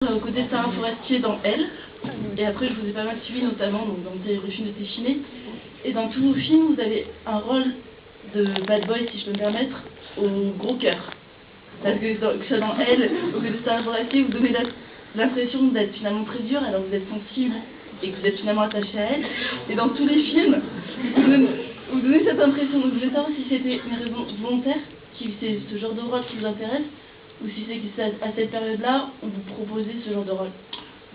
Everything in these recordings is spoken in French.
Au côté de Sarah Forestier dans Elle, et après je vous ai pas mal suivi, notamment donc, dans le film de Téchiné. Et dans tous vos films, vous avez un rôle de bad boy, si je peux me permettre, au gros cœur. Parce que dans Elle, au côté de Sarah Forestier, vous donnez l'impression d'être finalement très dur, alors vous êtes sensible et que vous êtes finalement attaché à elle. Et dans tous les films, vous donnez cette impression. Donc je voulais savoir si c'était une raison volontaire, si c'est ce genre de rôle qui vous intéresse, ou si c'est qu'à cette période-là, on vous proposait ce genre de rôle.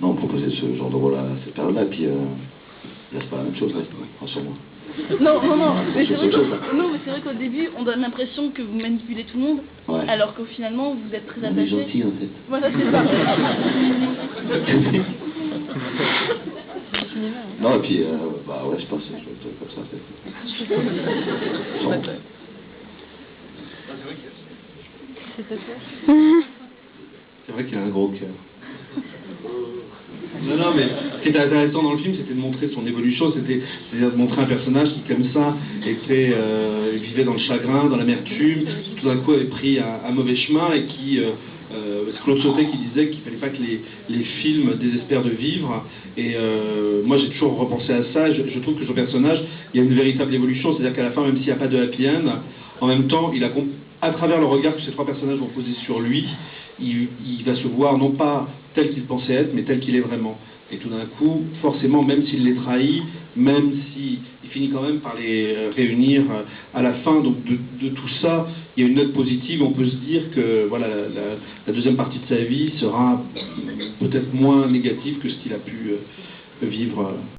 Non, on proposait ce genre de rôle à cette période-là, puis là c'est pas la même chose, rassure-moi. Non, mais c'est vrai qu'au début, on donne l'impression que vous manipulez tout le monde, ouais. Alors qu'au finalement, vous êtes très attaché. On est gentil, en fait. Voilà, c'est ça. Non, et puis, ouais, je pense que je vais comme ça, peut-être. C'est vrai qu'il a un gros cœur. Non, mais ce qui était intéressant dans le film, c'était de montrer son évolution, c'est-à-dire de montrer un personnage qui, comme ça, vivait dans le chagrin, dans l'amertume, qui tout d'un coup avait pris un mauvais chemin et qui... c'est Claude Sautet qui disait qu'il ne fallait pas que les films désespèrent de vivre. Et moi, j'ai toujours repensé à ça. Je trouve que son personnage, il y a une véritable évolution. C'est-à-dire qu'à la fin, même s'il n'y a pas de happy end, en même temps, à travers le regard que ces trois personnages vont poser sur lui, il va se voir non pas tel qu'il pensait être, mais tel qu'il est vraiment. Et tout d'un coup, forcément, même s'il les trahit, même s'il finit quand même par les réunir à la fin, donc de tout ça, il y a une note positive. On peut se dire que voilà, la deuxième partie de sa vie sera peut-être moins négative que ce qu'il a pu vivre.